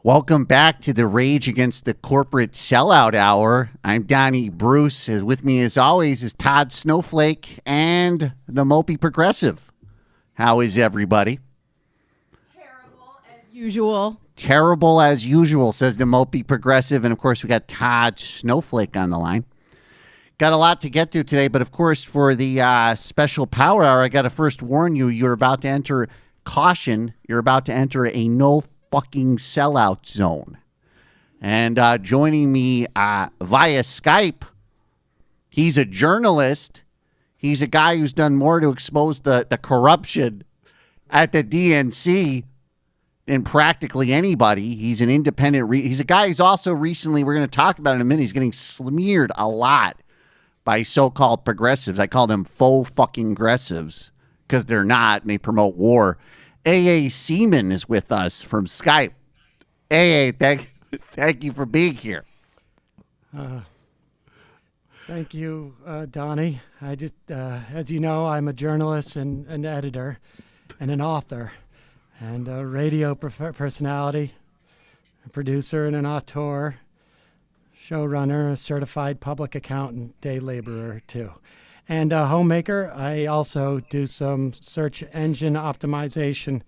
Welcome back to the Rage Against the Corporate Sellout Hour. I'm Donnie Bruce. With me, as always, is Todd Snowflake and the Mopey Progressive. How is everybody? Terrible as usual. Terrible as usual, says the Mopey Progressive. And, of course, we got Todd Snowflake on the line. Got a lot to get to today, but, of course, for the special Power Hour, I got to first warn you, you're about to enter caution. You're about to enter a no fucking sellout zone. And joining me via Skype, he's a journalist. He's a guy who's done more to expose the corruption at the DNC than practically anybody. He's an independent. He's a guy who's also recently, we're going to talk about in a minute, he's getting smeared a lot by so-called progressives. I call them faux fucking aggressives because they're not, and they promote war. A.A. Seaman is with us from Skype. A.A., thank you for being here. Thank you, Donnie. I just, as you know, I'm a journalist and an editor and an author and a radio personality, a producer and an auteur, showrunner, a certified public accountant, day laborer, too. And a homemaker. I also do some search engine optimization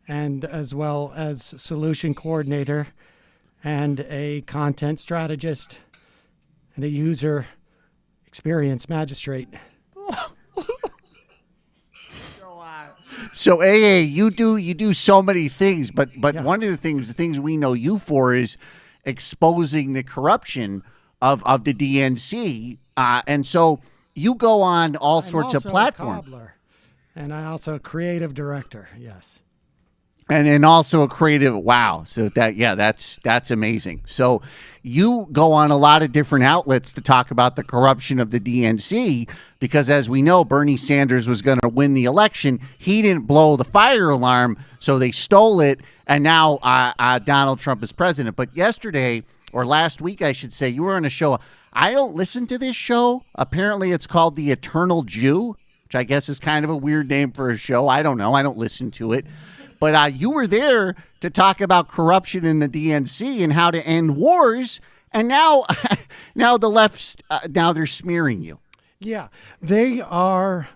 and as well as solution coordinator and a content strategist and a user experience magistrate. So AA, you do so many things, but Yeah. one of the things we know you for is exposing the corruption of the DNC, and so you go on all sorts of platforms. A cobbler, and I also a creative director. Yes. And also a creative. Wow. So that's amazing. So you go on a lot of different outlets to talk about the corruption of the DNC because, as we know, Bernie Sanders was going to win the election. He didn't blow the fire alarm, so they stole it. And now Donald Trump is president. But yesterday, or last week, I should say, you were on a show. I don't listen to this show. Apparently, it's called The Eternal Jew, which I guess is kind of a weird name for a show. I don't know. I don't listen to it. But you were there to talk about corruption in the DNC and how to end wars. And now, now the left's now they're smearing you. Yeah, they are.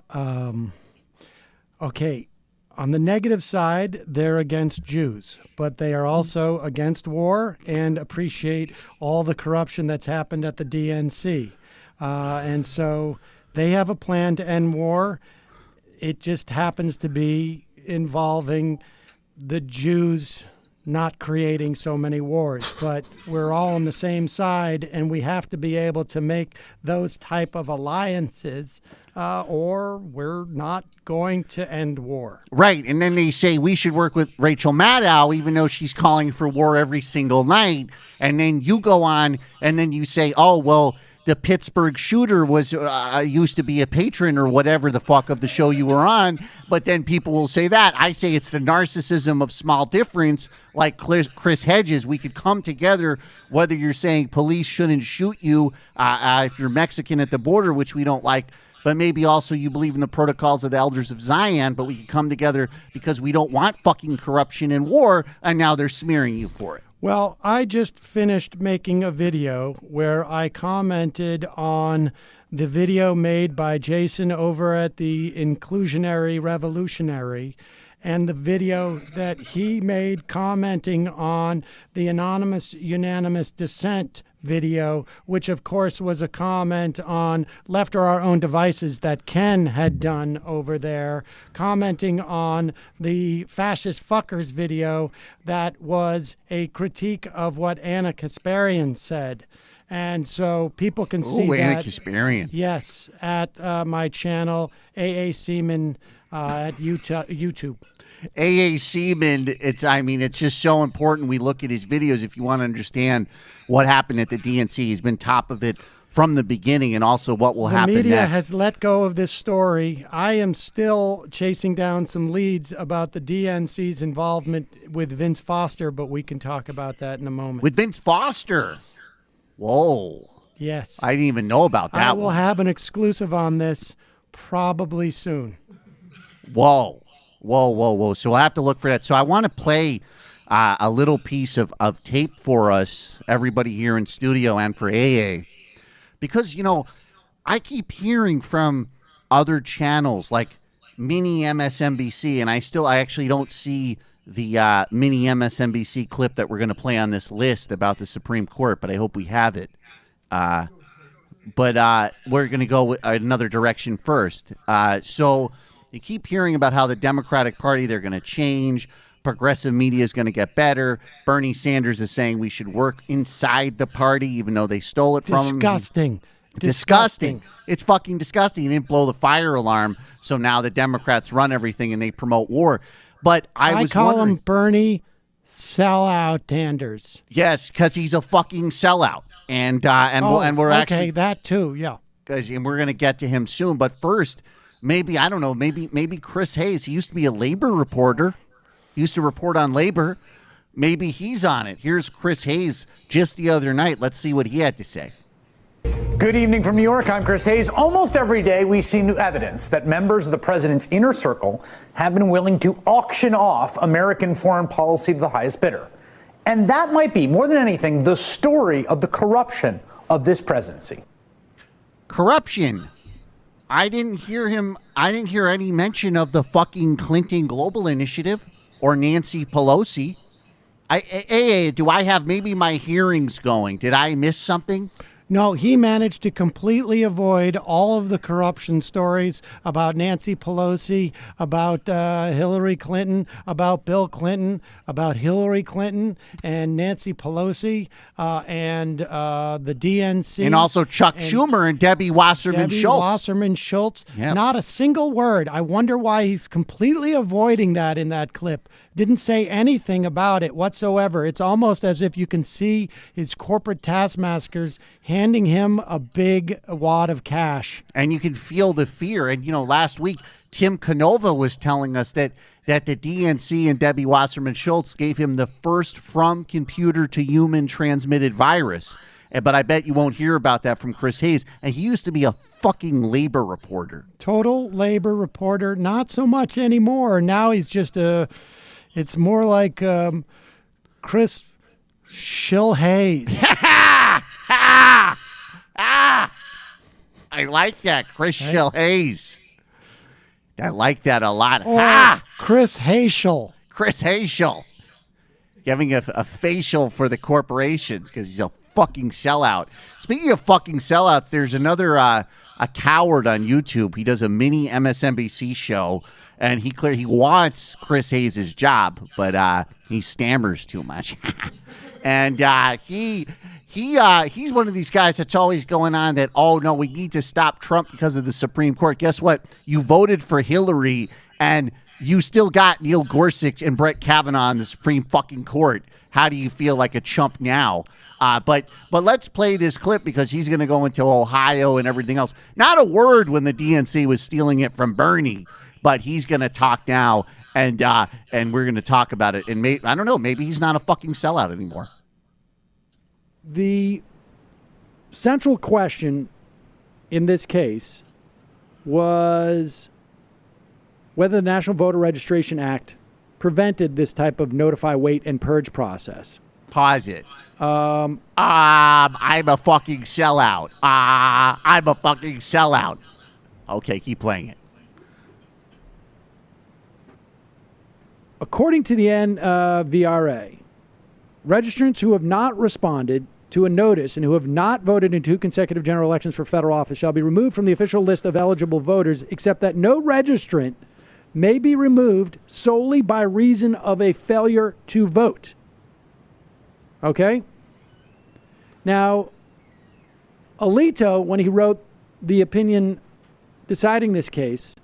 Okay, on the negative side, they're against Jews, but they are also against war and appreciate all the corruption that's happened at the DNC. And so they have a plan to end war. It just happens to be involving the Jews not creating so many wars, but we're all on the same side, and we have to be able to make those type of alliances, or we're not going to end war. Right, and then they say we should work with Rachel Maddow, even though she's calling for war every single night, and then you go on, and then you say, oh, well, the Pittsburgh shooter was used to be a patron or whatever the fuck of the show you were on, but then people will say that. I say it's the narcissism of small difference, like Chris Hedges. We could come together, whether you're saying police shouldn't shoot you if you're Mexican at the border, which we don't like, but maybe also you believe in the protocols of the Elders of Zion, but we could come together because we don't want fucking corruption and war, and now they're smearing you for it. Well, I just finished making a video where I commented on the video made by Jason over at the Inclusionary Revolutionary and the video that he made commenting on the anonymous unanimous dissent video, which of course was a comment on Left or Our Own Devices that Ken had done over there, commenting on the fascist fuckers video that was a critique of what Anna Kasparian said. And so people can see that. Anna Kasparian. Yes, at my channel, A.A. Seaman at YouTube. A.A. Seaman, it's just so important we look at his videos if you want to understand what happened at the DNC. He's been top of it from the beginning, and also what will happen next. The media has let go of this story. I am still chasing down some leads about the DNC's involvement with Vince Foster, but we can talk about that in a moment. With Vince Foster? Whoa. Yes. I didn't even know about that. I will have an exclusive on this probably soon. Whoa. So I'll have to look for that. So I want to play a little piece of tape for us, everybody here in studio and for AA. Because, I keep hearing from other channels like mini MSNBC, and I actually don't see the mini MSNBC clip that we're going to play on this list about the Supreme Court, but I hope we have it. But we're going to go another direction first. So you keep hearing about how the Democratic Party, they're going to change. Progressive media is going to get better. Bernie Sanders is saying we should work inside the party, even though they stole it from him. Disgusting. It's fucking disgusting. He didn't blow the fire alarm, so now the Democrats run everything and they promote war. But I call him Bernie Sellout Sanders. Yes, because he's a fucking sellout. And we're actually that too, yeah. And we're gonna get to him soon. But first, maybe I don't know. Maybe Chris Hayes. He used to be a labor reporter. He used to report on labor. Maybe he's on it. Here's Chris Hayes just the other night. Let's see what he had to say. Good evening from New York. I'm Chris Hayes. Almost every day we see new evidence that members of the president's inner circle have been willing to auction off American foreign policy to the highest bidder. And that might be, more than anything, the story of the corruption of this presidency. Corruption. I didn't hear any mention of the fucking Clinton Global Initiative or Nancy Pelosi. Do I have maybe my hearing's going? Did I miss something? No, he managed to completely avoid all of the corruption stories about Nancy Pelosi, about Hillary Clinton, about Bill Clinton, about Hillary Clinton and Nancy Pelosi, and the DNC. And also Chuck Schumer and Debbie Wasserman Schultz. Yep. Not a single word. I wonder why he's completely avoiding that in that clip. Didn't say anything about it whatsoever. It's almost as if you can see his corporate taskmasters handing him a big wad of cash. And you can feel the fear. And, last week, Tim Canova was telling us that the DNC and Debbie Wasserman Schultz gave him the first from computer to human transmitted virus. But I bet you won't hear about that from Chris Hayes. And he used to be a fucking labor reporter. Total labor reporter. Not so much anymore. Now he's just it's more like Chris Shill Hayes. I like that, Chris Shill Hayes. I like that a lot. Chris Hayshel. Chris Hayshel. Giving a facial for the corporations because he's a fucking sellout. Speaking of fucking sellouts, there's another a coward on YouTube. He does a mini MSNBC show. And he wants Chris Hayes' job, but he stammers too much. And he's one of these guys that's always going on that, oh, no, we need to stop Trump because of the Supreme Court. Guess what? You voted for Hillary, and you still got Neil Gorsuch and Brett Kavanaugh on the Supreme fucking Court. How do you feel like a chump now? But let's play this clip because he's going to go into Ohio and everything else. Not a word when the DNC was stealing it from Bernie. But he's going to talk now, and we're going to talk about it. And I don't know, maybe he's not a fucking sellout anymore. The central question in this case was whether the National Voter Registration Act prevented this type of notify, wait, and purge process. Pause it. I'm a fucking sellout. I'm a fucking sellout. Okay, keep playing it. According to the NVRA, registrants who have not responded to a notice and who have not voted in 2 consecutive general elections for federal office shall be removed from the official list of eligible voters, except that no registrant may be removed solely by reason of a failure to vote. Okay? Now, Alito, when he wrote the opinion deciding this case,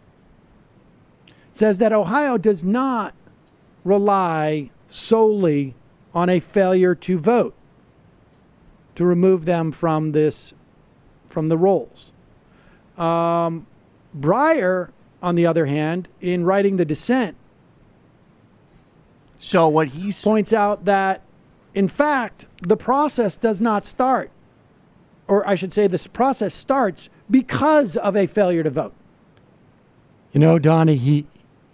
says that Ohio does not rely solely on a failure to vote to remove them from the rolls. Breyer, on the other hand, in writing the dissent, so what he points out that, in fact, the process does not start, or I should say this process starts because of a failure to vote. Donnie, he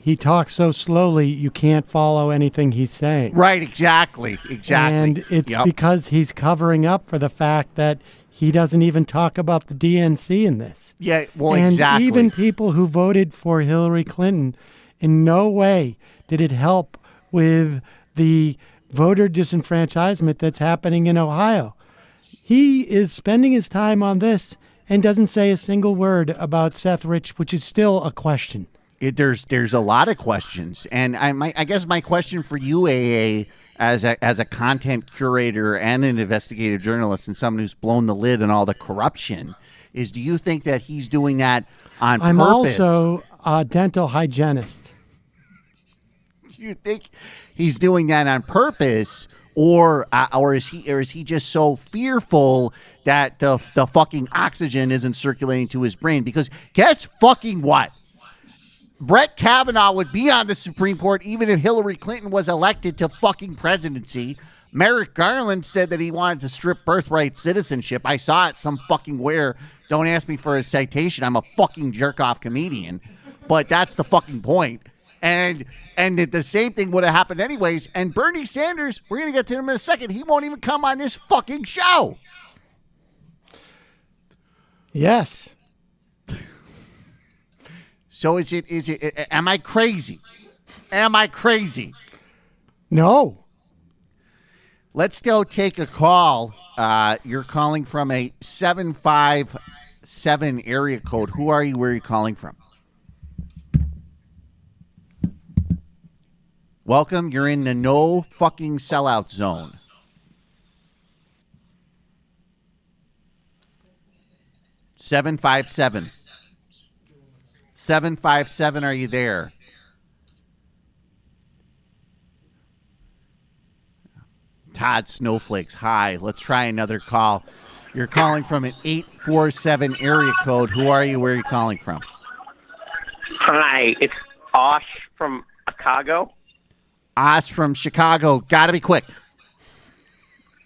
he talks so slowly you can't follow anything he's saying. Right, exactly. And it's because he's covering up for the fact that he doesn't even talk about the DNC in this. Yeah, well, and exactly. Even people who voted for Hillary Clinton, in no way did it help with the voter disenfranchisement that's happening in Ohio. He is spending his time on this and doesn't say a single word about Seth Rich, which is still a question. There's a lot of questions, and I guess my question for you, AA, as a content curator and an investigative journalist and someone who's blown the lid on all the corruption, is: do you think that he's doing that on purpose? I'm also a dental hygienist. Do you think he's doing that on purpose, or is he just so fearful that the fucking oxygen isn't circulating to his brain? Because guess fucking what? Brett Kavanaugh would be on the Supreme Court even if Hillary Clinton was elected to fucking presidency. Merrick Garland said that he wanted to strip birthright citizenship. I saw it some fucking where. Don't ask me for a citation. I'm a fucking jerk-off comedian. But that's the fucking point. And the same thing would have happened anyways. And Bernie Sanders, we're going to get to him in a second. He won't even come on this fucking show. Yes. So is it, am I crazy? Am I crazy? No. Let's go take a call. You're calling from a 757 area code. Who are you? Where are you calling from? Welcome. You're in the no fucking sellout zone. Seven 757, are you there? Todd Snowflakes, hi. Let's try another call. You're calling from an 847 area code. Who are you? Where are you calling from? Hi, it's Osh from Chicago. Osh from Chicago. Gotta be quick.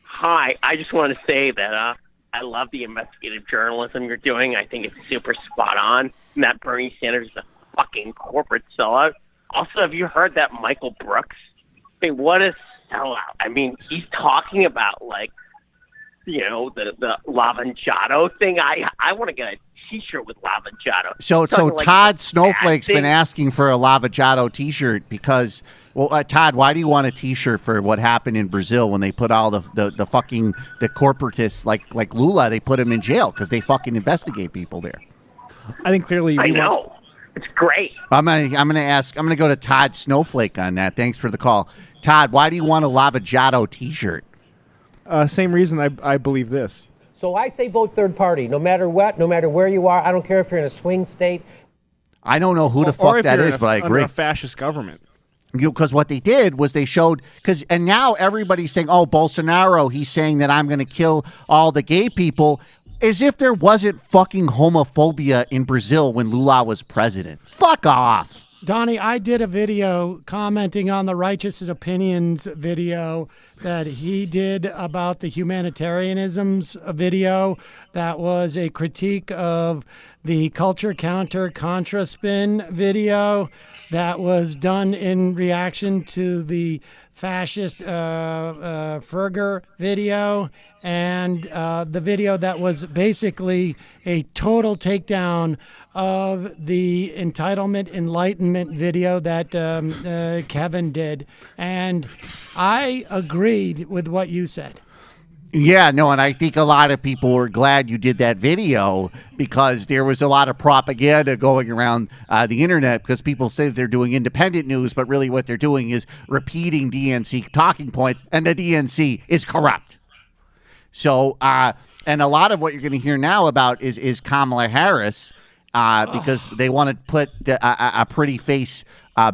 Hi, I just want to say that I love the investigative journalism you're doing. I think it's super spot on. And that Bernie Sanders is a fucking corporate sellout. Also, have you heard that Michael Brooks? I mean, what a sellout. I mean, he's talking about, like, you know, the Lavanjato thing. I want to get a T-shirt with Lavanjato. So Todd Snowflake's been asking for a Lavanjato T-shirt because, well, Todd, why do you want a T-shirt for what happened in Brazil when they put all the fucking the corporatists like Lula? They put him in jail because they fucking investigate people there. I think clearly. I know. It's great. I'm gonna go to Todd Snowflake on that. Thanks for the call, Todd. Why do you want a Lavanjato T-shirt? Same reason I believe this. So I say vote third party, no matter what, no matter where you are. I don't care if you're in a swing state. I don't know who the fuck that is, but I agree. Under a fascist government. Because what they did was they showed, and now everybody's saying, oh, Bolsonaro, he's saying that I'm going to kill all the gay people, as if there wasn't fucking homophobia in Brazil when Lula was president. Fuck off. Donnie, I did a video commenting on the Righteous Opinions video that he did about the humanitarianisms video that was a critique of the culture counter contra spin video that was done in reaction to the fascist Ferger video and the video that was basically a total takedown of the entitlement enlightenment video that Kevin did. And I agreed with what you said. Yeah, no, and I think a lot of people were glad you did that video because there was a lot of propaganda going around the internet because people say that they're doing independent news, but really what they're doing is repeating DNC talking points, and the DNC is corrupt. So, and a lot of what you're going to hear now about is Kamala Harris because they want to put a pretty face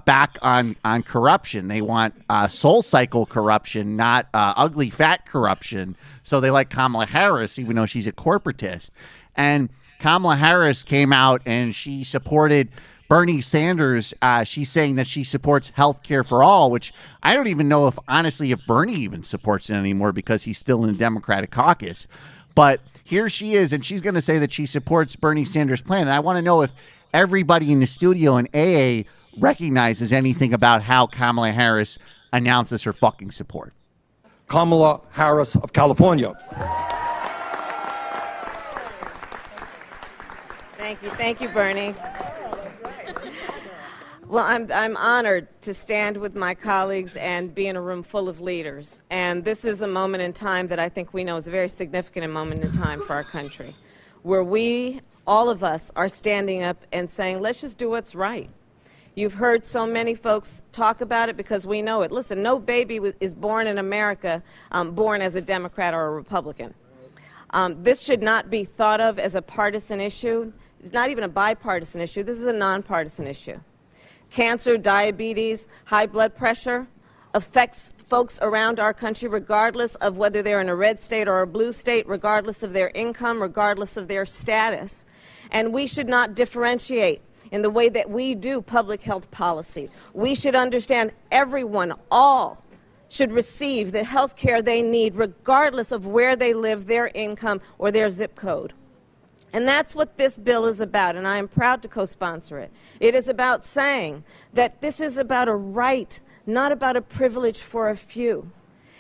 back on corruption. They want soul cycle corruption, not ugly fat corruption. So they like Kamala Harris, even though she's a corporatist. And Kamala Harris came out and she supported Bernie Sanders. She's saying that she supports health care for all, which I don't even know if Bernie even supports it anymore because he's still in the Democratic caucus. But here she is, and she's going to say that she supports Bernie Sanders' plan. And I want to know if everybody in the studio in AA recognizes anything about how Kamala Harris announces her fucking support. Kamala Harris of California. Thank you, Bernie. Well, I'm honored to stand with my colleagues and be in a room full of leaders. And this is a moment in time that I think we know is a very significant moment in time for our country, where we, all of us, are standing up and saying, let's just do what's right. You've heard so many folks talk about it because we know it. Listen, no baby is born in America born as a Democrat or a Republican. This should not be thought of as a partisan issue. It's not even a bipartisan issue. This is a nonpartisan issue. Cancer, diabetes, high blood pressure affects folks around our country regardless of whether they're in a red state or a blue state, regardless of their income, regardless of their status. And we should not differentiate in the way that we do public health policy. We should understand everyone, all, should receive the health care they need regardless of where they live, their income, or their zip code. And that's what this bill is about, and I am proud to co-sponsor it. It is about saying that this is about a right, not about a privilege for a few.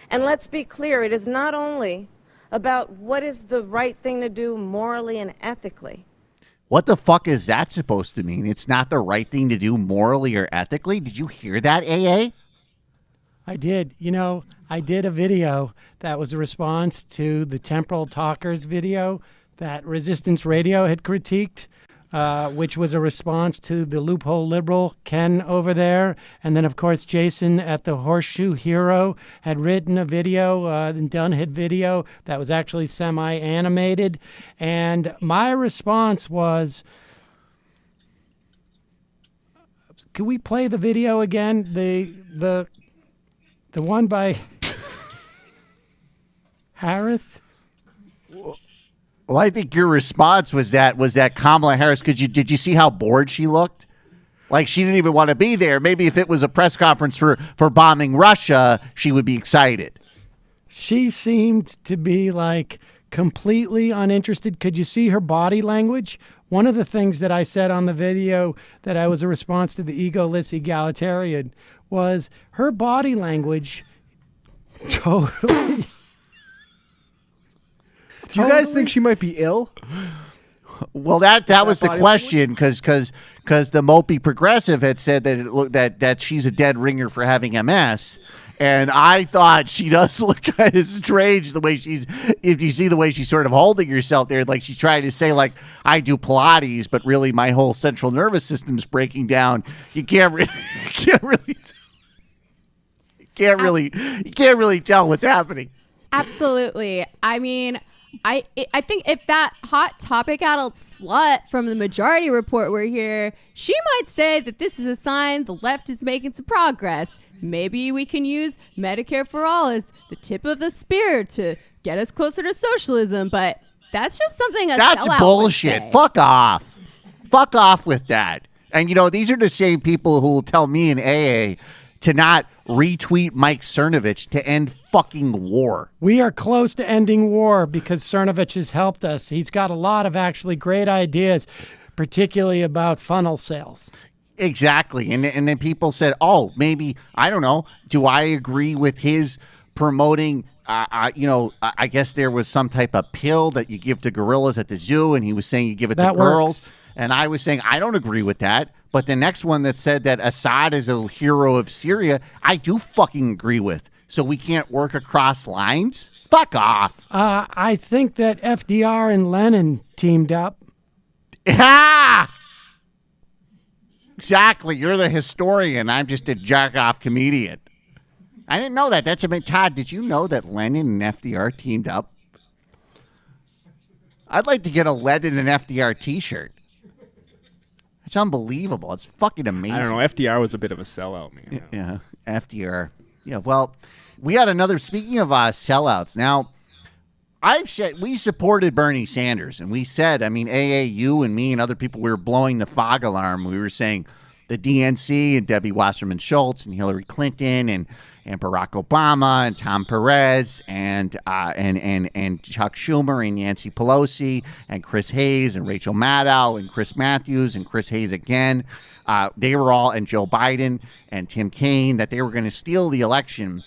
And let's be clear, it is not only about what is the right thing to do morally and ethically. What the fuck is that supposed to mean? It's not the right thing to do morally or ethically? Did you hear that, AA? I did. You know, I did a video that was a response to the Temporal Talkers video that Resistance Radio had critiqued, which was a response to the loophole liberal Ken over there. And then, of course, Jason at the Horseshoe Hero had written a video, and done a video that was actually semi-animated. And my response was, can we play the video again? The one by Harris? Well, I think your response was that Kamala Harris. Did you see how bored she looked? Like she didn't even want to be there. Maybe if it was a press conference for bombing Russia, she would be excited. She seemed to be like completely uninterested. Could you see her body language? One of the things that I said on the video that I was a response to the egoless egalitarian was her body language totally. Do you guys think she might be ill? Well, that was the question because the mopey progressive had said that she's a dead ringer for having MS, and I thought she does look kind of strange the way if you see the way she's sort of holding herself there, like she's trying to say like I do Pilates, but really my whole central nervous system is breaking down. You can't really tell what's happening. Absolutely. I mean, I think if that hot topic adult slut from the Majority Report were here, she might say that this is a sign the left is making some progress. Maybe we can use Medicare for all as the tip of the spear to get us closer to socialism, but that's just something that's bullshit. Fuck off with that. And you know, these are the same people who will tell me in AA to not retweet Mike Cernovich to end fucking war. We are close to ending war because Cernovich has helped us. He's got a lot of actually great ideas, particularly about funnel sales. Exactly. And then people said, oh, maybe, I don't know, do I agree with his promoting, I guess there was some type of pill that you give to gorillas at the zoo, and he was saying you give it to girls. And I was saying, I don't agree with that. But the next one that said that Assad is a hero of Syria, I do fucking agree with. So we can't work across lines? Fuck off. I think that FDR and Lenin teamed up. Ah! Exactly. You're the historian. I'm just a jerk-off comedian. I didn't know that. Todd, did you know that Lenin and FDR teamed up? I'd like to get a Lenin and FDR t-shirt. It's unbelievable. It's fucking amazing. I don't know. FDR was a bit of a sellout, man. Yeah, FDR. Yeah, well, we had another, speaking of sellouts. Now, I've said we supported Bernie Sanders, and we said, I mean, AA, you and me and other people, we were blowing the fog alarm. We were saying, the DNC and Debbie Wasserman Schultz and Hillary Clinton and Barack Obama and Tom Perez and Chuck Schumer and Nancy Pelosi and Chris Hayes and Rachel Maddow and Chris Matthews and Chris Hayes again. They were all, and Joe Biden and Tim Kaine, that they were going to steal the election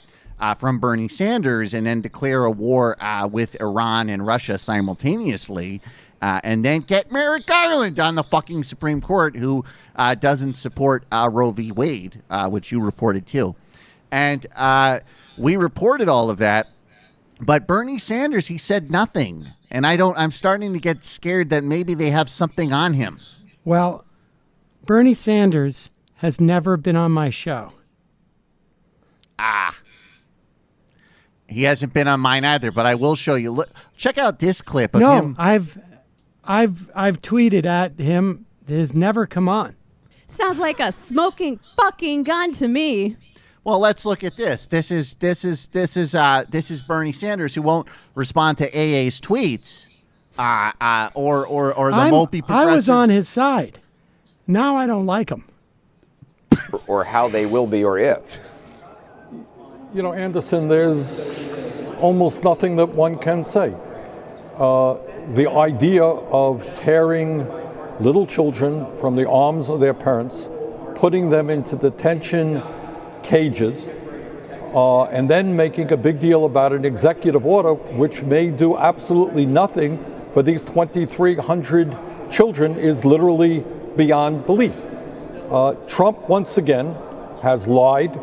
from Bernie Sanders and then declare a war with Iran and Russia simultaneously. And then get Merrick Garland on the fucking Supreme Court, who doesn't support Roe v. Wade, which you reported too. And we reported all of that. But Bernie Sanders, he said nothing. And I'm starting to get scared that maybe they have something on him. Well, Bernie Sanders has never been on my show. He hasn't been on mine either, but I will show you. Look, check out this clip of him. I've tweeted at him. It has never come on. Sounds like a smoking fucking gun to me. Well, let's look at this. This is Bernie Sanders, who won't respond to AA's tweets, or the mopey progressives. I was on his side. Now I don't like him. Or how they will be, or if. You know, Anderson, there's almost nothing that one can say. The idea of tearing little children from the arms of their parents, putting them into detention cages, and then making a big deal about an executive order which may do absolutely nothing for these 2,300 children is literally beyond belief. Trump, once again, has lied.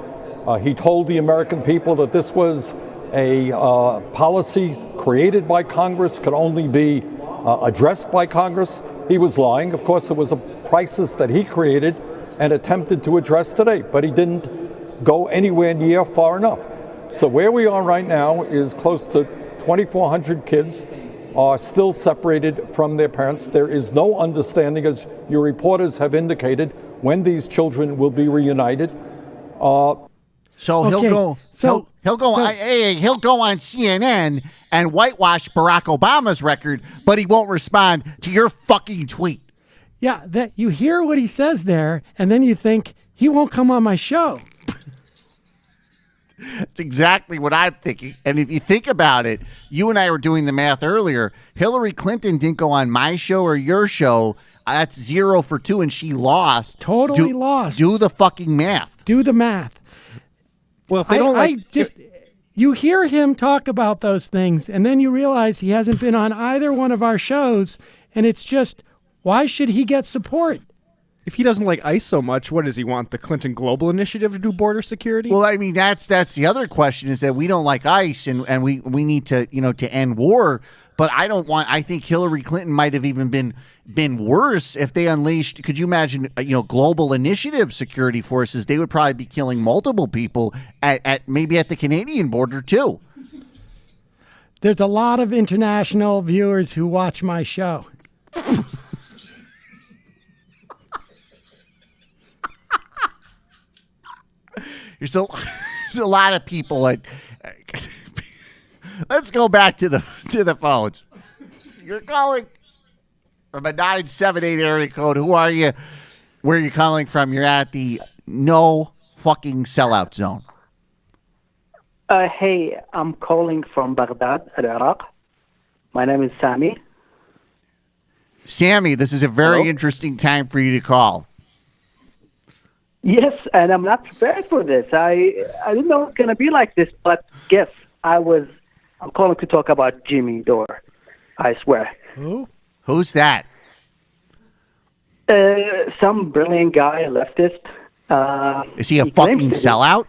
He told the American people that this was a policy created by Congress, could only be addressed by Congress. He was lying. Of course, it was a crisis that he created and attempted to address today, but he didn't go anywhere near far enough. So where we are right now is close to 2,400 kids are still separated from their parents. There is no understanding, as your reporters have indicated, when these children will be reunited. So he'll go on CNN and whitewash Barack Obama's record, but he won't respond to your fucking tweet. Yeah, that you hear what he says there, and then you think he won't come on my show. That's exactly what I'm thinking. And if you think about it, you and I were doing the math earlier. Hillary Clinton didn't go on my show or your show. That's 0 for 2, and she lost. Totally lost. Do the fucking math. Do the math. Well, if they don't you hear him talk about those things, and then you realize he hasn't been on either one of our shows, and it's just, why should he get support? If he doesn't like ICE so much, what does he want? The Clinton Global Initiative to do border security? Well, I mean, that's the other question, is that we don't like ICE and we need to, to end war. But I think Hillary Clinton might have even been worse if they unleashed. Could you imagine, global initiative security forces? They would probably be killing multiple people at maybe at the Canadian border too. There's a lot of international viewers who watch my show. There's a lot of people. Let's go back to the phones. You're calling from a 978 area code. Who are you? Where are you calling from? You're at the no fucking sellout zone. Hey, I'm calling from Baghdad, Iraq. My name is Sami. Sammy, this is a very interesting time for you to call. Yes, and I'm not prepared for this. I didn't know it was going to be like this, but guess I'm calling to talk about Jimmy Dore. I swear. Who's that? Some brilliant guy, leftist. Is he a fucking sellout?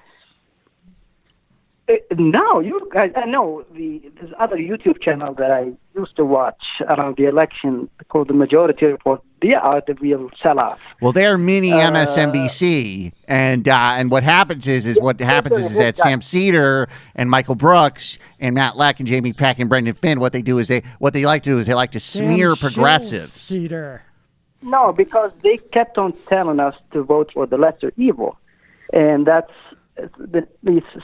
No, you guys. I know this other YouTube channel that I used to watch around the election called The Majority Report. They are the real sellouts. Well, they're mini MSNBC, and what happens is that Sam Cedar and Michael Brooks and Matt Leck and Jamie Pack and Brendan Finn, what they like to smear progressives. Cedar. No, because they kept on telling us to vote for the lesser evil, and that's it's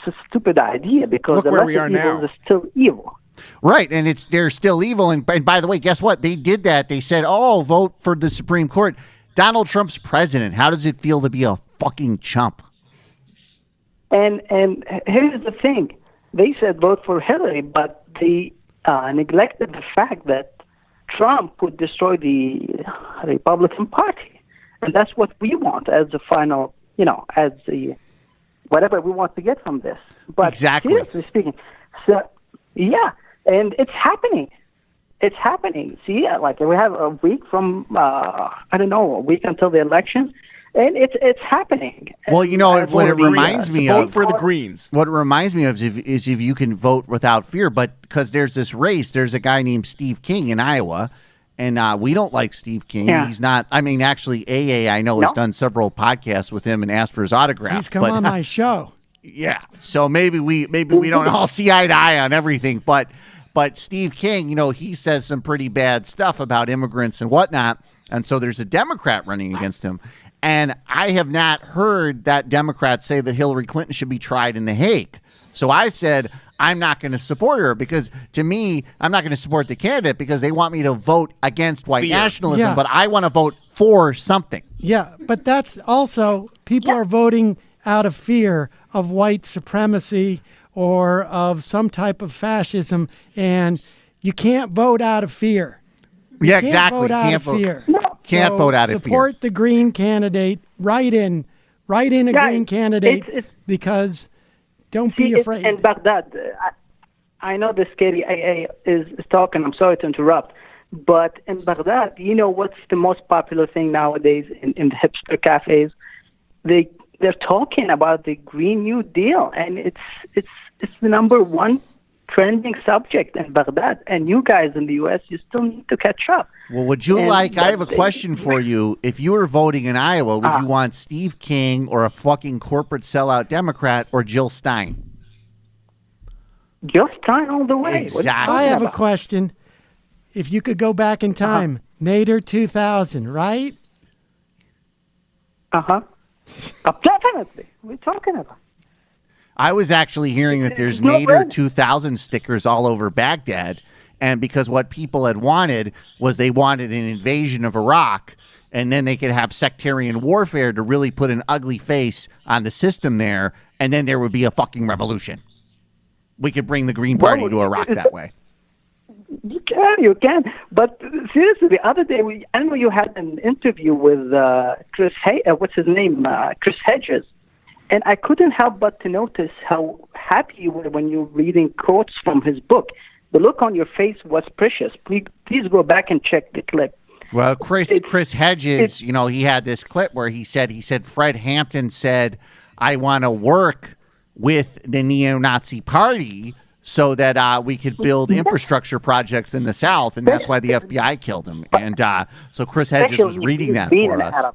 a stupid idea because Look the where we lesser are evil now. is still evil. Right, and they're still evil. And by the way, guess what? They did that. They said, vote for the Supreme Court. Donald Trump's president. How does it feel to be a fucking chump? And here's the thing. They said vote for Hillary, but they neglected the fact that Trump would destroy the Republican Party. And that's what we want as the final, as the whatever we want to get from this. But exactly. Seriously speaking, so yeah, and it's happening. It's happening. See, like we have a week from a week until the election, and it's happening. Well, what it reminds me of for the Greens. What it reminds me of is if you can vote without fear, but because there's this race, there's a guy named Steve King in Iowa. And we don't like Steve King. Yeah. He's not. I mean, actually, AA, I know, has done several podcasts with him and asked for his autograph. He's come on my show. Yeah. So maybe we don't all see eye to eye on everything. But Steve King, he says some pretty bad stuff about immigrants and whatnot. And so there's a Democrat running against him. And I have not heard that Democrat say that Hillary Clinton should be tried in The Hague. So I've said I'm not going to support her because, to me, I'm not going to support the candidate because they want me to vote against white nationalism, but I want to vote for something. Yeah, but that's also, people are voting out of fear of white supremacy or of some type of fascism, and you can't vote out of fear. You exactly. Vote out of fear. Can't vote out of fear. Support the green candidate. Write in a green candidate because... Don't be afraid. And Baghdad, I know the scary AA is talking. I'm sorry to interrupt. But in Baghdad, what's the most popular thing nowadays in the hipster cafes? They're talking about the Green New Deal, and it's the number one trending subject in Baghdad. And you guys in the U.S., you still need to catch up. Well, I have a question for you. If you were voting in Iowa, would you want Steve King or a fucking corporate sellout Democrat or Jill Stein? Jill Stein all the way. Exactly. I have a question. If you could go back in time, Nader 2000, right? Definitely. We're talking about. I was actually hearing that there's Nader 2000 stickers all over Baghdad. And because what people had wanted was they wanted an invasion of Iraq, and then they could have sectarian warfare to really put an ugly face on the system there, and then there would be a fucking revolution. We could bring the Green Party to Iraq that way. You can. But seriously, the other day, I know you had an interview with Chris Hedges, and I couldn't help but to notice how happy you were when you were reading quotes from his book. The look on your face was precious. Please go back and check the clip. Well, Chris Hedges, he had this clip where he said Fred Hampton said, I want to work with the neo-Nazi party so that we could build infrastructure projects in the South, and that's why the FBI killed him. And so Chris Hedges was reading that for us.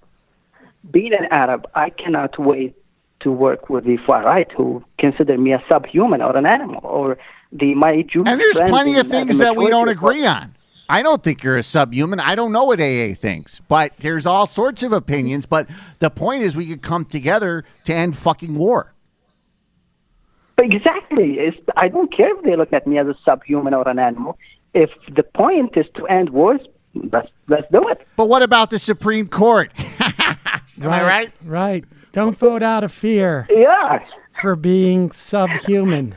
Being an Arab, I cannot wait to work with the far right who consider me a subhuman or an animal or my Jewish and there's friends plenty of things that we don't agree on. on. I don't think you're a subhuman. I don't know what AA thinks, but there's all sorts of opinions. But the point is we could come together to end fucking war. Exactly. I don't care if they look at me as a subhuman or an animal. If the point is to end wars, let's do it. But what about the Supreme Court? Am I right? Right. Don't vote out of fear. Yeah. For being subhuman.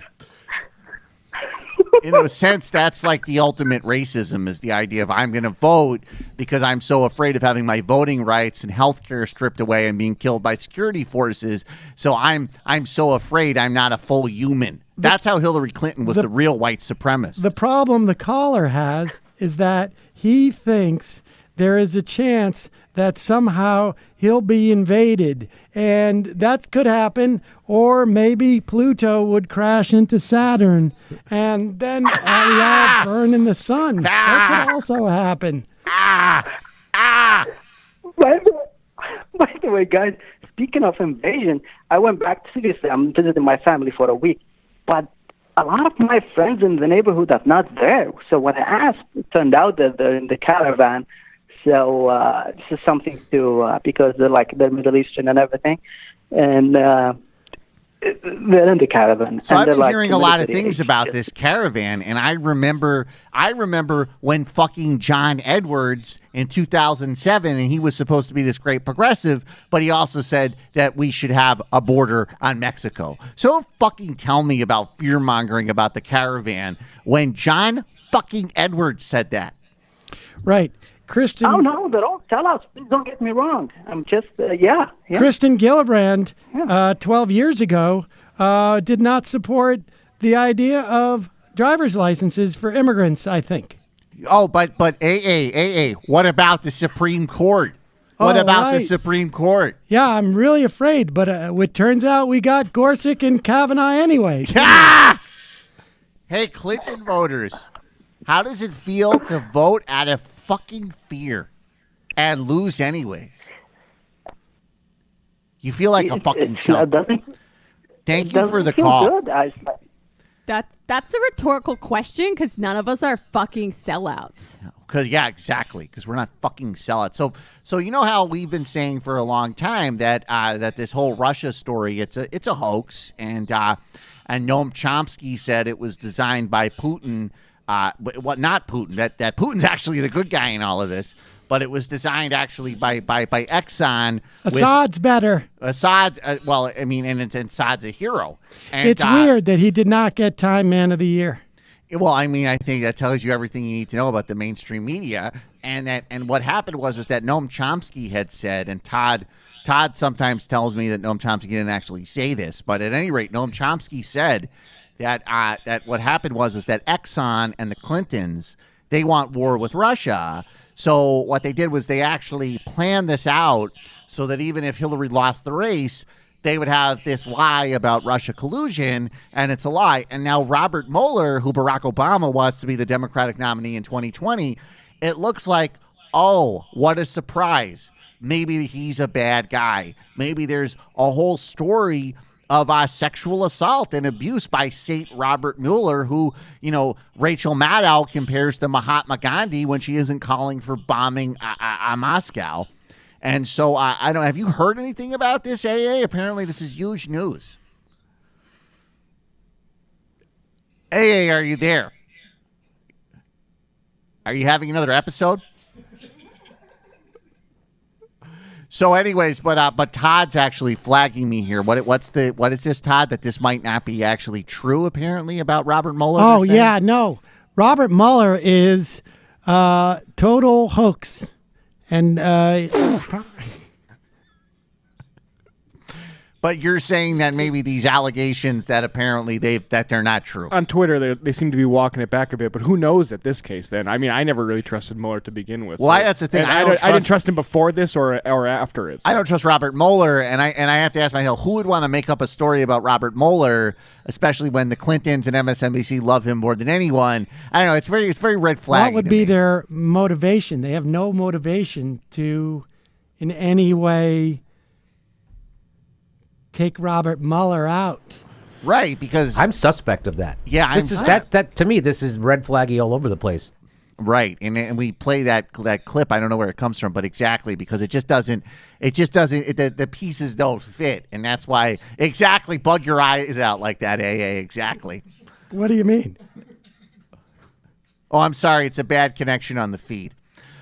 In a sense, that's like the ultimate racism, is the idea of I'm going to vote because I'm so afraid of having my voting rights and health care stripped away and being killed by security forces. So I'm so afraid I'm not a full human. That's how Hillary Clinton was the real white supremacist. The problem the caller has is that he thinks there is a chance that somehow he'll be invaded, and that could happen, or maybe Pluto would crash into Saturn, and then we all burn in the sun. That could also happen. By the way, guys, speaking of invasion, I went back, seriously, I'm visiting my family for a week, but a lot of my friends in the neighborhood are not there. So when I asked, it turned out that they're in the caravan. So this is something to because they're Middle Eastern and everything, and they're in the caravan. So and I've they're been like hearing a lot of military things age. about this caravan, and I remember when fucking John Edwards in 2007, and he was supposed to be this great progressive, but he also said that we should have a border on Mexico. So don't fucking tell me about fear mongering about the caravan when John fucking Edwards said that. Right. Kristen. Oh no, they're all sellouts. Please don't get me wrong. I'm just yeah. Kristen Gillibrand, 12 years ago, did not support the idea of driver's licenses for immigrants, I think. Oh, but AA, what about the Supreme Court? What about the Supreme Court? Yeah, I'm really afraid, but it turns out we got Gorsuch and Kavanaugh anyway. Hey, Clinton voters, how does it feel to vote out of fucking fear and lose anyways? You feel like a fucking chump. Thank you for the call. That's a rhetorical question because none of us are fucking sellouts. Because exactly. Because we're not fucking sellouts. So you know how we've been saying for a long time that that this whole Russia story it's a hoax, and Noam Chomsky said it was designed by Putin. Not Putin. That Putin's actually the good guy in all of this, but it was designed actually by Exxon. Assad's better. Assad's and Assad's a hero. And, it's weird that he did not get Time Man of the Year. Well, I mean, I think that tells you everything you need to know about the mainstream media. And what happened was that Noam Chomsky had said, and Todd sometimes tells me that Noam Chomsky didn't actually say this, but at any rate, Noam Chomsky said that what happened was that Exxon and the Clintons, they want war with Russia. So what they did was they actually planned this out so that even if Hillary lost the race, they would have this lie about Russia collusion, and it's a lie. And now Robert Mueller, who Barack Obama wants to be the Democratic nominee in 2020, it looks like, oh, what a surprise. Maybe he's a bad guy. Maybe there's a whole story of sexual assault and abuse by Saint Robert Mueller, who, Rachel Maddow compares to Mahatma Gandhi when she isn't calling for bombing Moscow. And so I don't. Have you heard anything about this, AA? Apparently, this is huge news. AA, are you there? Are you having another episode? So, anyways, but Todd's actually flagging me here. What is this, Todd? That this might not be actually true, apparently, about Robert Mueller? Oh yeah, no. Robert Mueller is total hoax, and But you're saying that maybe these allegations that apparently they're not true. On Twitter, they seem to be walking it back a bit, but who knows at this case then? I mean, I never really trusted Mueller to begin with. Well, that's the thing. I didn't trust him before this or after it. So. I don't trust Robert Mueller, and I have to ask myself, who would want to make up a story about Robert Mueller, especially when the Clintons and MSNBC love him more than anyone? I don't know. It's very red flag. What would be their motivation? They have no motivation to, in any way, take Robert Mueller out. Right, because I'm suspect of that. Yeah, that to me, this is red flaggy all over the place. Right, and we play that clip. I don't know where it comes from, but exactly because it just doesn't. The pieces don't fit, and that's why exactly bug your eyes out like that. AA, exactly. What do you mean? Oh, I'm sorry. It's a bad connection on the feed.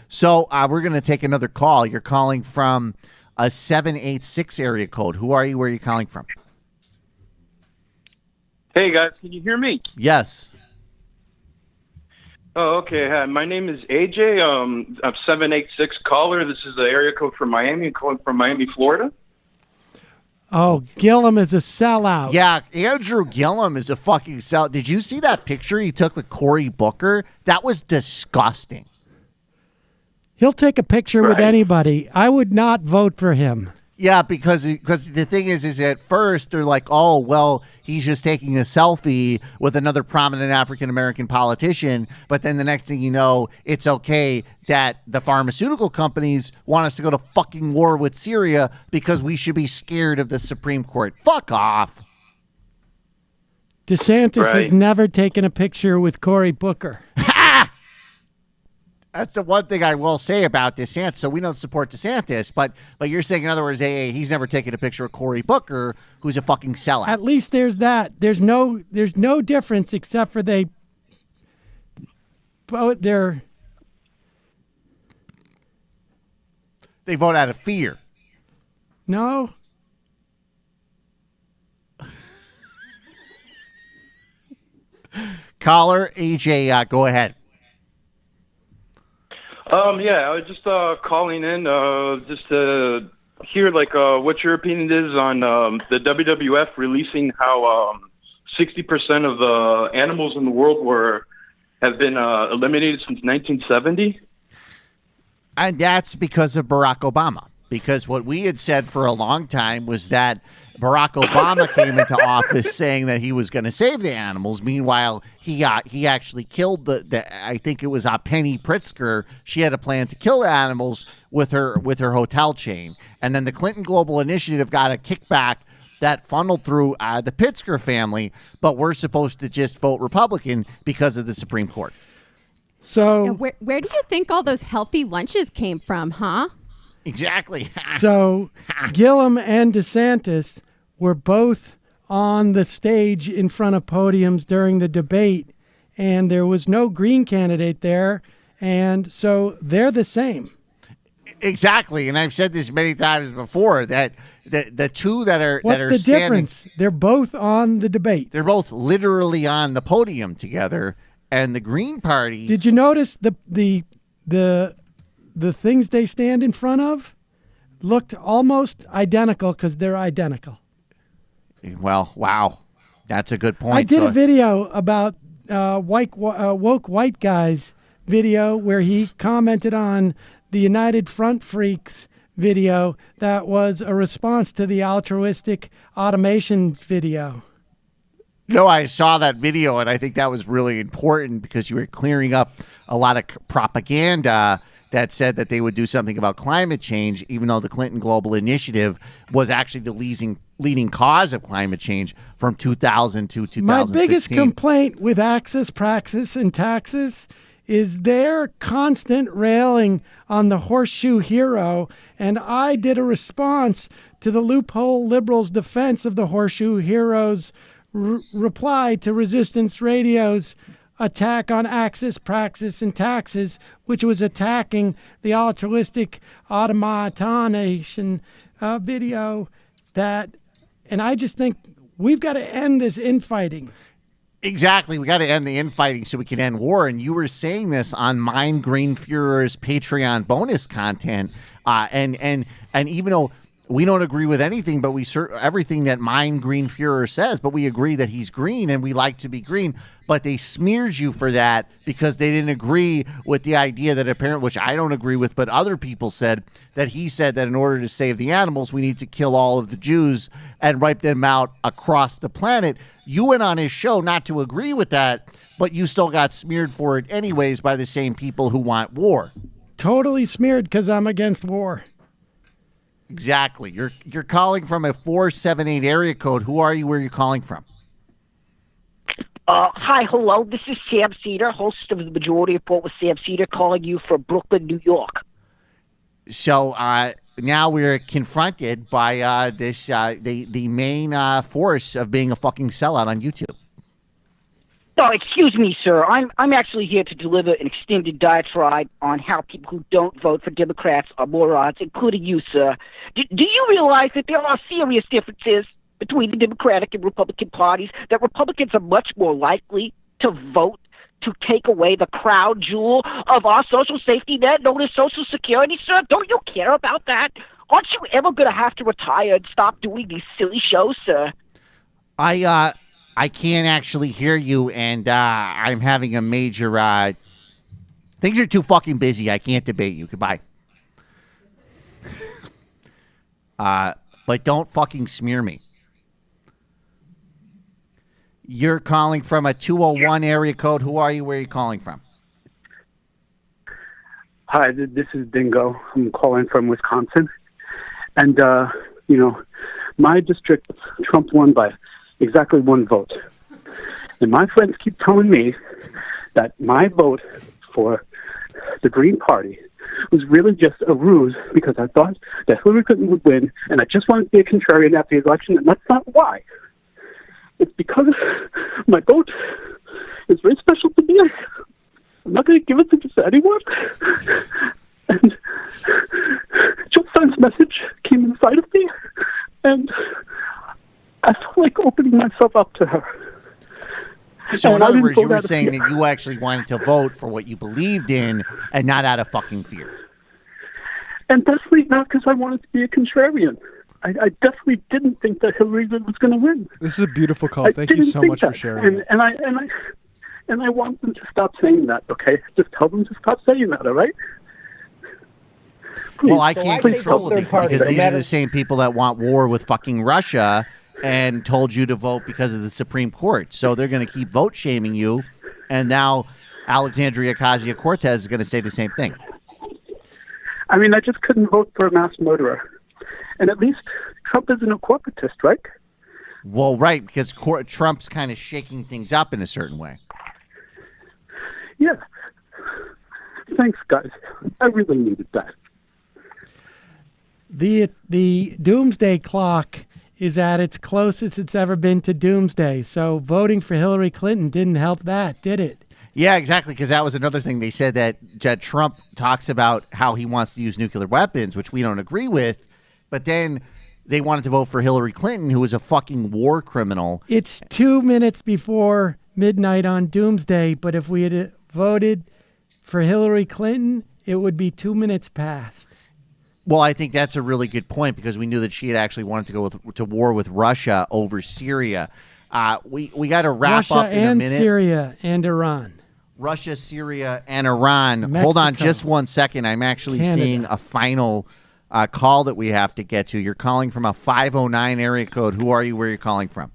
So we're going to take another call. You're calling from a 786 area code. Who are you? Where are you calling from? Hey, guys. Can you hear me? Yes. Oh, okay. Hi, my name is AJ. I'm 786 caller. This is the area code from Miami. I'm calling from Miami, Florida. Oh, Gillum is a sellout. Yeah, Andrew Gillum is a fucking sellout. Did you see that picture he took with Cory Booker? That was disgusting. He'll take a picture with anybody. I would not vote for him. Yeah, because the thing is at first they're like, oh, well, he's just taking a selfie with another prominent African-American politician. But then the next thing you know, it's okay that the pharmaceutical companies want us to go to fucking war with Syria because we should be scared of the Supreme Court. Fuck off. DeSantis has never taken a picture with Cory Booker. That's the one thing I will say about DeSantis. So we don't support DeSantis, but you're saying, in other words, hey, he's never taken a picture of Cory Booker, who's a fucking sellout. At least there's that. There's no difference except for they vote They vote out of fear. No. Caller, AJ, go ahead. Yeah, I was just calling in just to hear what your opinion is on the WWF releasing how 60% of the animals in the world have been eliminated since 1970. And that's because of Barack Obama. Because what we had said for a long time was that Barack Obama came into office saying that he was going to save the animals. Meanwhile, he actually killed the I think it was Penny Pritzker. She had a plan to kill the animals with her hotel chain. And then the Clinton Global Initiative got a kickback that funneled through the Pritzker family, but we're supposed to just vote Republican because of the Supreme Court. So where do you think all those healthy lunches came from, huh? Exactly. So Gillum and DeSantis were both on the stage in front of podiums during the debate, and there was no Green candidate there, and so they're the same. Exactly, and I've said this many times before that the two that are What's that are the standing, difference? They're both on the debate. They're both literally on the podium together, and the Green Party. Did you notice the things they stand in front of looked almost identical because they're identical? Well, wow, that's a good point. I did a video about woke white guys video where he commented on the United Front Freaks video that was a response to the altruistic automation video. No, I saw that video, and I think that was really important because you were clearing up a lot of propaganda that said that they would do something about climate change, even though the Clinton Global Initiative was actually the leading cause of climate change from 2000 to 2016. My biggest complaint with Access, Praxis, and Taxes is their constant railing on the horseshoe hero, and I did a response to the loophole liberals' defense of the horseshoe hero's reply to Resistance Radio's attack on Access, Praxis, and Taxes, which was attacking the altruistic automation video. And I just think we've got to end this infighting. Exactly. We got to end the infighting so we can end war. And you were saying this on Mein Green Führer's Patreon bonus content. And even though we don't agree with anything, but everything that Mein Green Führer says, but we agree that he's green and we like to be green. But they smeared you for that because they didn't agree with the idea that apparently, which I don't agree with, but other people said that he said that in order to save the animals, we need to kill all of the Jews and wipe them out across the planet. You went on his show not to agree with that, but you still got smeared for it anyways by the same people who want war. Totally smeared because I'm against war. Exactly. You're calling from a 478 area code. Who are you? Where are you calling from? Hi, hello. This is Sam Cedar, host of the Majority Report with Sam Cedar, calling you from Brooklyn, New York. So now we're confronted by the main force of being a fucking sellout on YouTube. Oh, excuse me, sir. I'm actually here to deliver an extended diatribe on how people who don't vote for Democrats are morons, including you, sir. Do you realize that there are serious differences between the Democratic and Republican parties, that Republicans are much more likely to vote to take away the crown jewel of our social safety net known as Social Security, sir? Don't you care about that? Aren't you ever going to have to retire and stop doing these silly shows, sir? I can't actually hear you, and I'm having a major... things are too fucking busy. I can't debate you. Goodbye. But don't fucking smear me. You're calling from a 201 area code. Who are you? Where are you calling from? Hi, this is Dingo. I'm calling from Wisconsin. And, my district, Trump won by exactly one vote. And my friends keep telling me that my vote for the Green Party, was really just a ruse because I thought that Hillary Clinton would win, and I just wanted to be a contrarian after the election, and that's not why. It's because my vote is very special to me. I'm not going to give it to just anyone. And Jill Stein's message came inside of me, and I felt like opening myself up to her. So in And I other didn't words, vote you were out of saying fear. that you actually wanted to vote for what you believed in and not out of fucking fear. And definitely not because I wanted to be a contrarian. I definitely didn't think that Hillary was going to win. This is a beautiful call. I Thank you didn't so think much for that. sharing. And I want them to stop saying that. Okay, just tell them to stop saying that. All right. Please. Well, I So can't I say control for it third party, because no these are matter- the same people that want war with fucking Russia and told you to vote because of the Supreme Court. So they're going to keep vote shaming you. And now Alexandria Ocasio-Cortez is going to say the same thing. I mean, I just couldn't vote for a mass murderer. And at least Trump isn't a corporatist, right? Well, right, because Trump's kind of shaking things up in a certain way. Yeah. Thanks, guys. I really needed that. The doomsday clock is at its closest it's ever been to doomsday. So voting for Hillary Clinton didn't help that, did it? Yeah, exactly, because that was another thing. They said that Trump talks about how he wants to use nuclear weapons, which we don't agree with, but then they wanted to vote for Hillary Clinton, who was a fucking war criminal. It's 2 minutes before midnight on doomsday, but if we had voted for Hillary Clinton, it would be 2 minutes past. Well, I think that's a really good point because we knew that she had actually wanted to go to war with Russia over Syria. We got to wrap Russia up in a and minute. Syria and Iran. Russia, Syria, and Iran. Mexico. Hold on just 1 second. I'm actually Canada. seeing a final call that we have to get to. You're calling from a 509 area code. Who are you? Where are you calling from?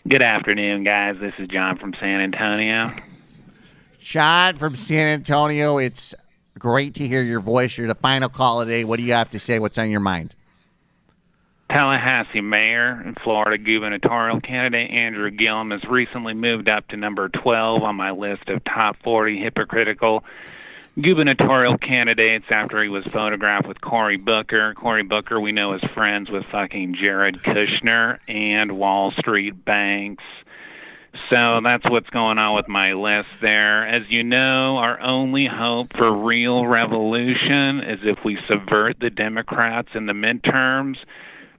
Good afternoon, guys. This is John from San Antonio. John from San Antonio. It's great to hear your voice. You're the final call of the day. What do you have to say? What's on your mind? Tallahassee mayor and Florida gubernatorial candidate Andrew Gillum has recently moved up to number 12 on my list of top 40 hypocritical gubernatorial candidates after he was photographed with Cory Booker. Cory Booker, we know, is friends with fucking Jared Kushner and Wall Street banks. So that's what's going on with my list there. As you know, our only hope for real revolution is if we subvert the Democrats in the midterms,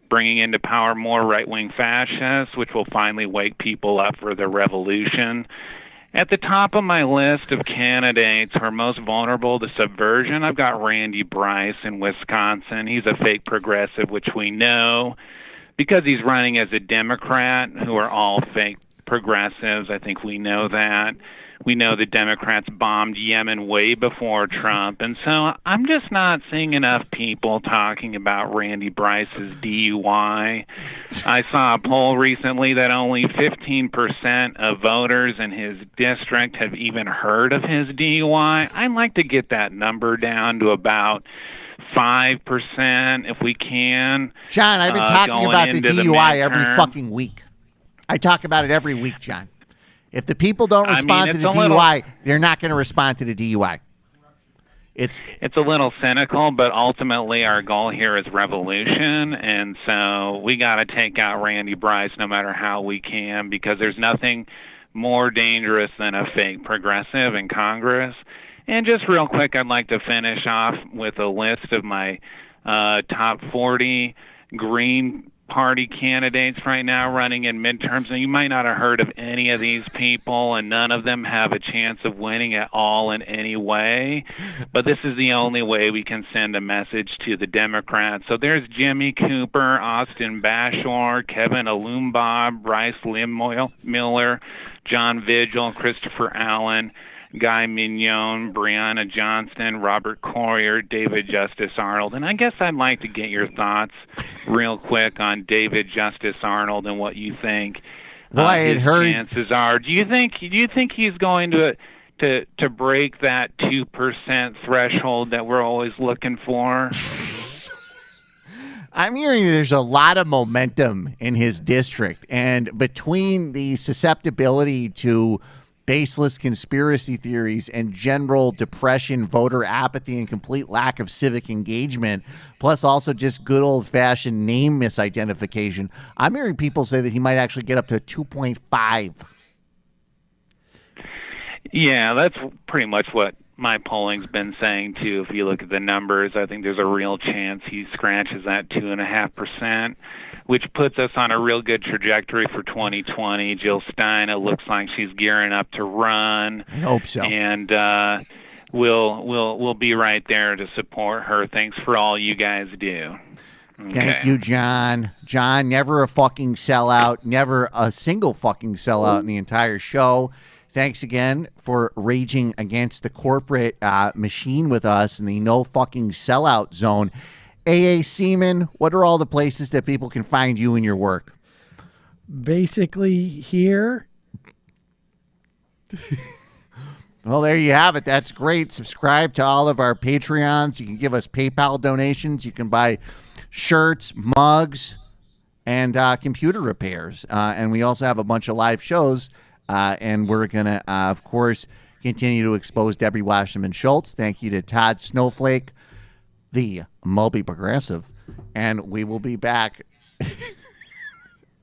bringing into power more right-wing fascists, which will finally wake people up for the revolution. At the top of my list of candidates who are most vulnerable to subversion, I've got Randy Bryce in Wisconsin. He's a fake progressive, which we know because he's running as a Democrat, who are all fake progressives. I think we know that. We know the Democrats bombed Yemen way before Trump. And so I'm just not seeing enough people talking about Randy Bryce's DUI. I saw a poll recently that only 15% of voters in his district have even heard of his DUI. I'd like to get that number down to about 5% if we can. John, I've been talking about the DUI every midterm. fucking week. I talk about it every week, John. If the people don't I mean, respond to it's the a little- DUI, they're not going to respond to the DUI. It's a little cynical, but ultimately our goal here is revolution, and so we got to take out Randy Bryce no matter how we can, because there's nothing more dangerous than a fake progressive in Congress. And just real quick, I'd like to finish off with a list of my top 40 Green Party candidates right now running in midterms. And you might not have heard of any of these people, and none of them have a chance of winning at all in any way. But this is the only way we can send a message to the Democrats. So there's Jimmy Cooper, Austin Bashor, Kevin Alumbaugh, Bryce Miller, John Vigil, Christopher Allen, Guy Mignon, Brianna Johnston, Robert Collier, David Justice Arnold. And I guess I'd like to get your thoughts real quick on David Justice Arnold and what you think Well, I had his heard- chances are. Do you think he's going to break that 2% threshold that we're always looking for? I'm hearing there's a lot of momentum in his district, and between the susceptibility to baseless conspiracy theories and general depression, voter apathy, and complete lack of civic engagement, plus also just good old-fashioned name misidentification. I'm hearing people say that he might actually get up to 2.5. Yeah, that's pretty much what my polling's been saying, too. If you look at the numbers, I think there's a real chance he scratches that 2.5%. Which puts us on a real good trajectory for 2020. Jill Stein, it looks like she's gearing up to run. I hope so. And we'll be right there to support her. Thanks for all you guys do. Okay. Thank you, John. John, never a fucking sellout, never a single fucking sellout in the entire show. Thanks again for raging against the corporate machine with us in the no fucking sellout zone. A.A. Seaman, what are all the places that people can find you and your work? Basically here. Well, there you have it. That's great. Subscribe to all of our Patreons. You can give us PayPal donations. You can buy shirts, mugs, and computer repairs. And we also have a bunch of live shows. And we're going to, of course, continue to expose Debbie Wasserman Schultz. Thank you to Todd Snowflake, the Moby Progressive, and we will be back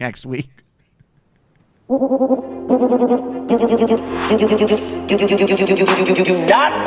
next week. Do not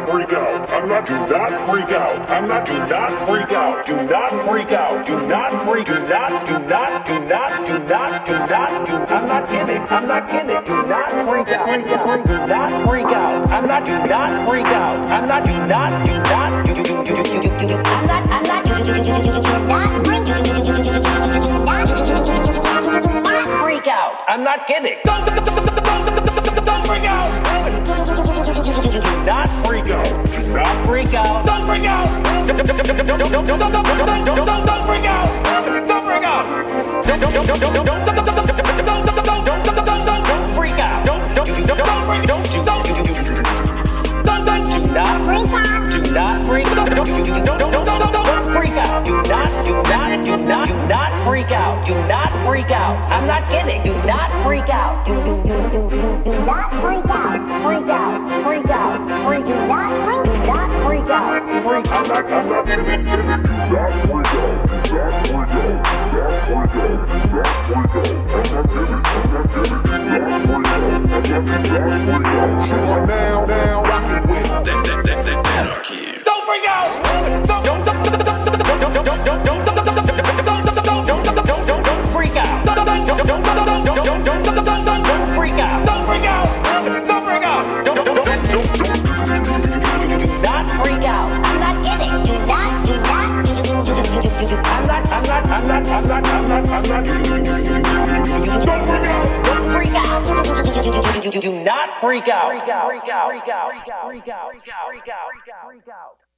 freak out. I'm not do not freak out. I'm not do not freak out. Do not freak out. Do not freak. Do not. Do not. Do not. Do not. Do not. Do. I'm not kidding. I'm not kidding. Do not freak out. Do not freak out. I'm not do not freak out. I'm not do not. Do not. Do. I'm not. I'm not. Do not freak. Do not freak out. I'm not kidding. Don't freak out. Do not freak out. Do not freak out. Don't freak out. Don't freak out. Don't freak out. Don't freak out. Don't freak out. Don't freak out. Don't freak out. Do not freak out. Do not freak out. I'm not kidding. Do not freak out. Do not freak out. Freak out. Freak out. Freak. Do not freak out. Freak. I'm not kidding. Do not freak out. You are now rocking with Anarchy. Don't freak out. Don't freak out. Don't freak out. Don't freak out. Don't freak out. Do not freak out. I'm not kidding. Do not. I'm not. Don't freak out. Do not freak out. Freak out.